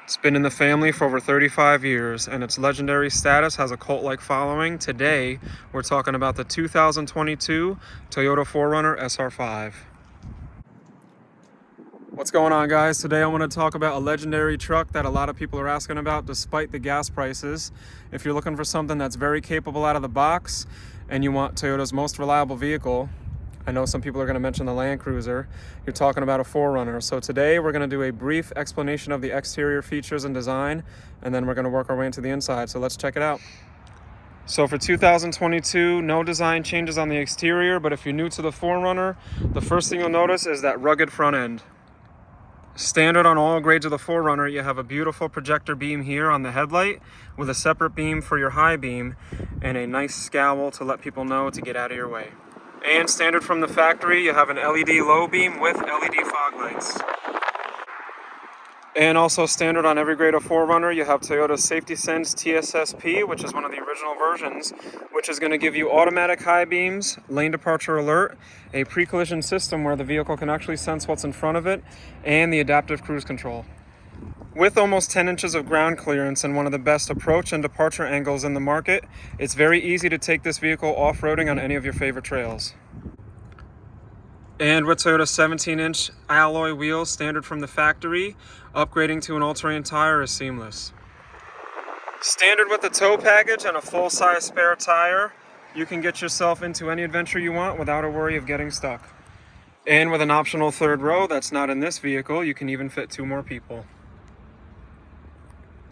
It's been in the family for over 35 years, and its legendary status has a cult-like following. Today, we're talking about the 2022 Toyota 4Runner SR5. What's going on, guys? Today I want to talk about a legendary truck that a lot of people are asking about despite the gas prices. If you're looking for something that's very capable out of the box and you want Toyota's most reliable vehicle, I know some people are going to mention the Land Cruiser, you're talking about a 4Runner. So today we're going to do a brief explanation of the exterior features and design, and then we're going to work our way into the inside. So let's check it out. So for 2022, no design changes on the exterior, but if you're new to the 4Runner, the first thing you'll notice is that rugged front end. Standard on all grades of the 4Runner, you have a beautiful projector beam here on the headlight with a separate beam for your high beam and a nice scowl to let people know to get out of your way. And standard from the factory, you have an LED low beam with LED fog lights. And also standard on every grade of 4Runner, you have Toyota's Safety Sense TSSP, which is one of the original versions, which is going to give you automatic high beams, lane departure alert, a pre-collision system where the vehicle can actually sense what's in front of it, and the adaptive cruise control. With almost 10 inches of ground clearance and one of the best approach and departure angles in the market, it's very easy to take this vehicle off-roading on any of your favorite trails. And with Toyota's 17-inch alloy wheels standard from the factory, upgrading to an all-terrain tire is seamless. Standard with the tow package and a full-size spare tire, you can get yourself into any adventure you want without a worry of getting stuck. And with an optional third row that's not in this vehicle, you can even fit 2 more people.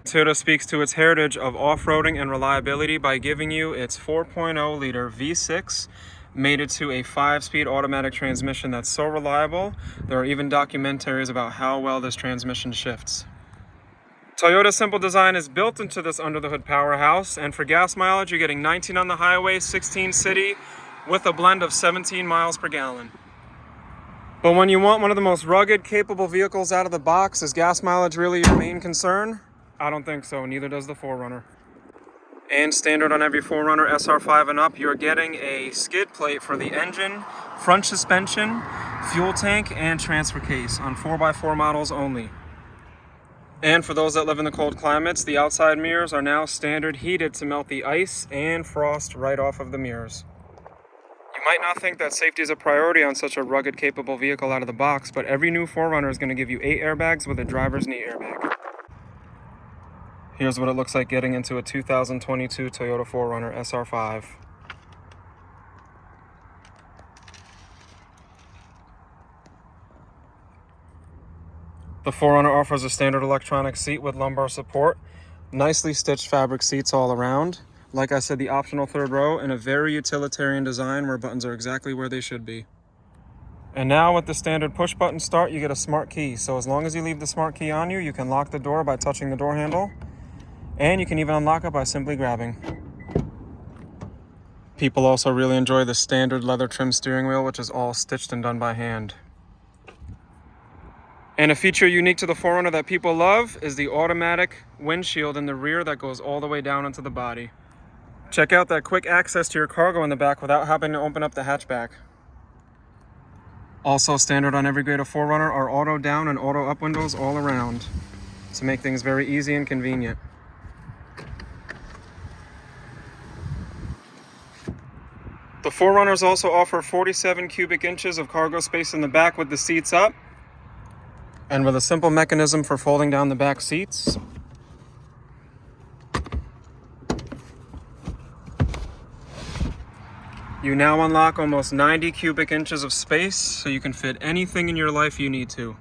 Toyota speaks to its heritage of off-roading and reliability by giving you its 4.0-liter V6 mated to a 5-speed automatic transmission that's so reliable, there are even documentaries about how well this transmission shifts. Toyota's simple design is built into this under-the-hood powerhouse, and for gas mileage, you're getting 19 on the highway, 16 city, with a blend of 17 miles per gallon. But when you want one of the most rugged, capable vehicles out of the box, is gas mileage really your main concern? I don't think so, neither does the 4Runner. And standard on every 4Runner SR5 and up, you're getting a skid plate for the engine, front suspension, fuel tank, and transfer case on 4x4 models only. And for those that live in the cold climates, the outside mirrors are now standard heated to melt the ice and frost right off of the mirrors. You might not think that safety is a priority on such a rugged, capable vehicle out of the box, but every new 4Runner is going to give you 8 airbags with a driver's knee airbag. Here's what it looks like getting into a 2022 Toyota 4Runner SR5. The 4Runner offers a standard electronic seat with lumbar support, nicely stitched fabric seats all around. Like I said, the optional third row, and a very utilitarian design where buttons are exactly where they should be. And now with the standard push button start, you get a smart key. So as long as you leave the smart key on you, you can lock the door by touching the door handle. And you can even unlock it by simply grabbing. People also really enjoy the standard leather trim steering wheel, which is all stitched and done by hand. And a feature unique to the 4Runner that people love is the automatic windshield in the rear that goes all the way down into the body. Check out that quick access to your cargo in the back without having to open up the hatchback. Also standard on every grade of 4Runner are auto down and auto up windows all around to make things very easy and convenient. The 4Runners also offer 47 cubic inches of cargo space in the back with the seats up, and with a simple mechanism for folding down the back seats. You now unlock almost 90 cubic inches of space, so you can fit anything in your life you need to.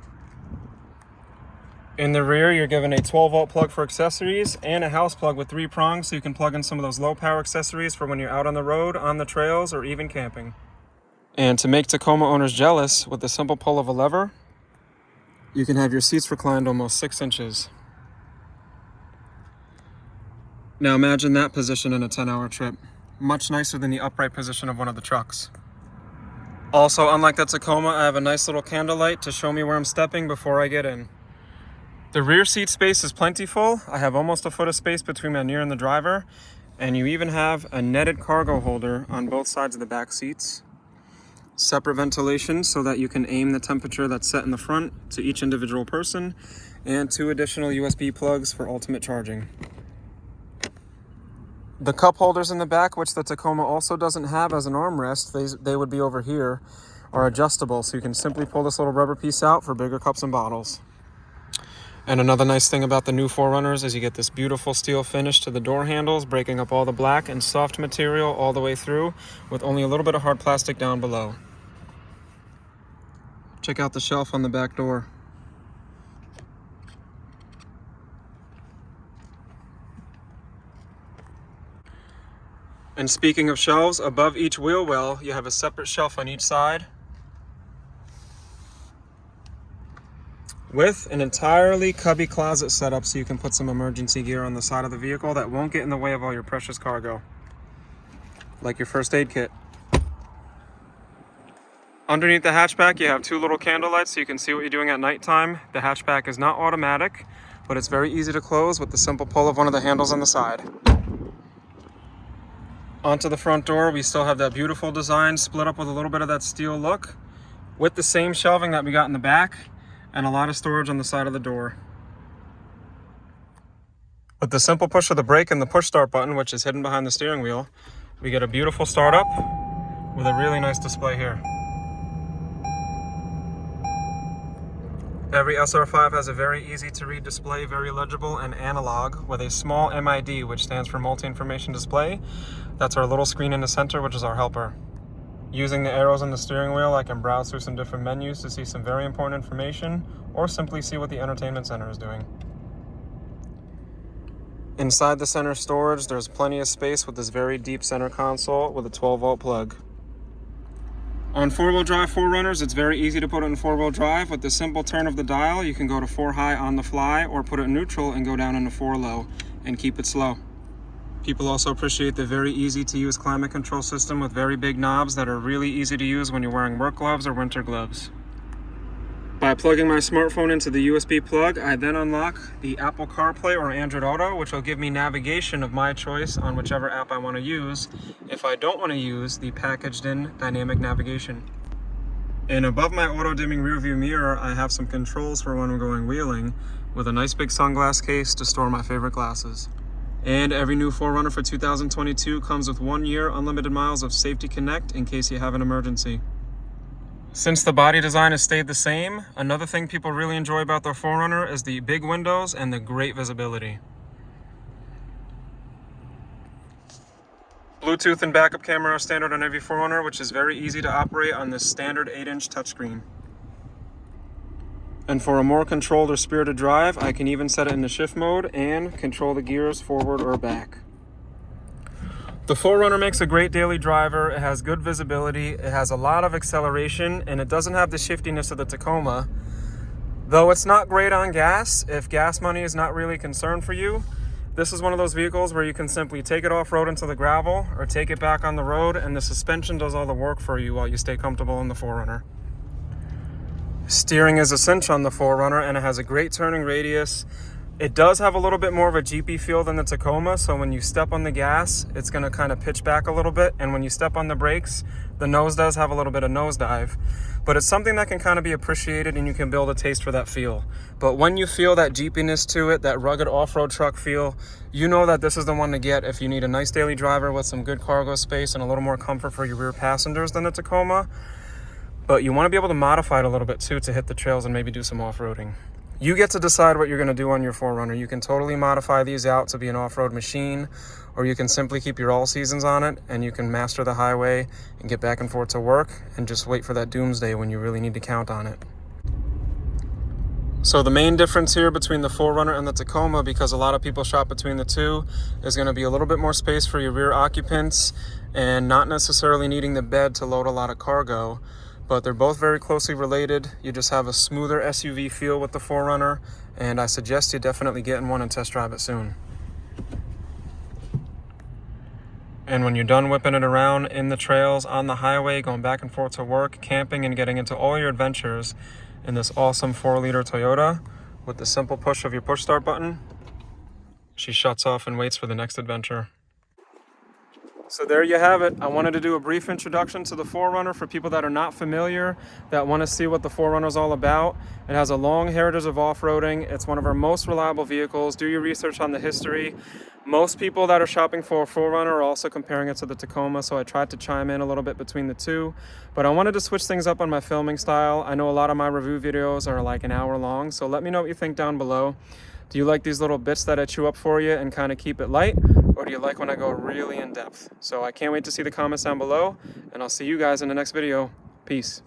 In the rear, you're given a 12-volt plug for accessories and a house plug with 3 prongs, so you can plug in some of those low-power accessories for when you're out on the road, on the trails, or even camping. And to make Tacoma owners jealous, with the simple pull of a lever, you can have your seats reclined almost 6 inches. Now imagine that position in a 10-hour trip. Much nicer than the upright position of one of the trucks. Also, unlike the Tacoma, I have a nice little candlelight to show me where I'm stepping before I get in. The rear seat space is plentiful. I have almost a foot of space between my near and the driver, and you even have a netted cargo holder on both sides of the back seats. Separate ventilation so that you can aim the temperature that's set in the front to each individual person, and 2 additional USB plugs for ultimate charging. The cup holders in the back, which the Tacoma also doesn't have as an armrest, they would be over here, are adjustable, so you can simply pull this little rubber piece out for bigger cups and bottles. And another nice thing about the new 4Runners is you get this beautiful steel finish to the door handles, breaking up all the black and soft material all the way through, with only a little bit of hard plastic down below. Check out the shelf on the back door. And speaking of shelves, above each wheel well, you have a separate shelf on each side with an entirely cubby closet setup so you can put some emergency gear on the side of the vehicle that won't get in the way of all your precious cargo, like your first aid kit. Underneath the hatchback, you have 2 little candle lights so you can see what you're doing at nighttime. The hatchback is not automatic, but it's very easy to close with the simple pull of one of the handles on the side. Onto the front door, we still have that beautiful design split up with a little bit of that steel look, with the same shelving that we got in the back and a lot of storage on the side of the door. With the simple push of the brake and the push start button, which is hidden behind the steering wheel, we get a beautiful startup with a really nice display here. Every SR5 has a very easy to read display, very legible and analog, with a small MID, which stands for multi-information display. That's our little screen in the center, which is our helper. Using the arrows on the steering wheel, I can browse through some different menus to see some very important information, or simply see what the entertainment center is doing. Inside the center storage, there's plenty of space with this very deep center console with a 12-volt plug. On 4-wheel drive 4Runners, it's very easy to put it in 4-wheel drive. With the simple turn of the dial, you can go to 4 high on the fly, or put it in neutral and go down into 4 low and keep it slow. People also appreciate the very easy to use climate control system with very big knobs that are really easy to use when you're wearing work gloves or winter gloves. By plugging my smartphone into the USB plug, I then unlock the Apple CarPlay or Android Auto, which will give me navigation of my choice on whichever app I want to use if I don't want to use the packaged-in dynamic navigation. And above my auto-dimming rearview mirror, I have some controls for when I'm going wheeling, with a nice big sunglass case to store my favorite glasses. And every new 4Runner for 2022 comes with 1 year unlimited miles of Safety Connect in case you have an emergency. Since the body design has stayed the same, another thing people really enjoy about the 4Runner is the big windows and the great visibility. Bluetooth and backup camera are standard on every 4Runner, which is very easy to operate on this standard 8-inch touchscreen. And for a more controlled or spirited drive, I can even set it into shift mode and control the gears forward or back. The 4Runner makes a great daily driver. It has good visibility, it has a lot of acceleration, and it doesn't have the shiftiness of the Tacoma. Though it's not great on gas, if gas money is not really a concern for you, this is one of those vehicles where you can simply take it off-road into the gravel or take it back on the road, and the suspension does all the work for you while you stay comfortable in the 4Runner. Steering is a cinch on the 4Runner, and it has a great turning radius. It does have a little bit more of a Jeepy feel than the Tacoma, so when you step on the gas, it's going to kind of pitch back a little bit, and when you step on the brakes, the nose does have a little bit of nosedive. But it's something that can kind of be appreciated, and you can build a taste for that feel. But when you feel that Jeepiness to it, that rugged off-road truck feel, you know that this is the one to get if you need a nice daily driver with some good cargo space and a little more comfort for your rear passengers than the Tacoma. But you want to be able to modify it a little bit too to hit the trails and maybe do some off-roading. You get to decide what you're going to do on your 4Runner. You can totally modify these out to be an off-road machine, or you can simply keep your all-seasons on it, and you can master the highway and get back and forth to work and just wait for that doomsday when you really need to count on it. So the main difference here between the 4Runner and the Tacoma, because a lot of people shop between the two, is going to be a little bit more space for your rear occupants and not necessarily needing the bed to load a lot of cargo. But they're both very closely related. You just have a smoother SUV feel with the 4Runner, and I suggest you definitely get in one and test drive it soon. And when you're done whipping it around in the trails, on the highway, going back and forth to work, camping, and getting into all your adventures in this awesome 4-liter Toyota, with the simple push of your push start button, she shuts off and waits for the next adventure. So there you have it. I wanted to do a brief introduction to the 4Runner for people that are not familiar, that want to see what the 4Runner is all about. It has a long heritage of off-roading. It's one of our most reliable vehicles. Do your research on the history. Most people that are shopping for a 4Runner are also comparing it to the Tacoma, so I tried to chime in a little bit between the two. But I wanted to switch things up on my filming style. I know a lot of my review videos are like an hour long, so let me know what you think down below. Do you like these little bits that I chew up for you and kind of keep it light? Or do you like when I go really in depth? So I can't wait to see the comments down below, and I'll see you guys in the next video. Peace.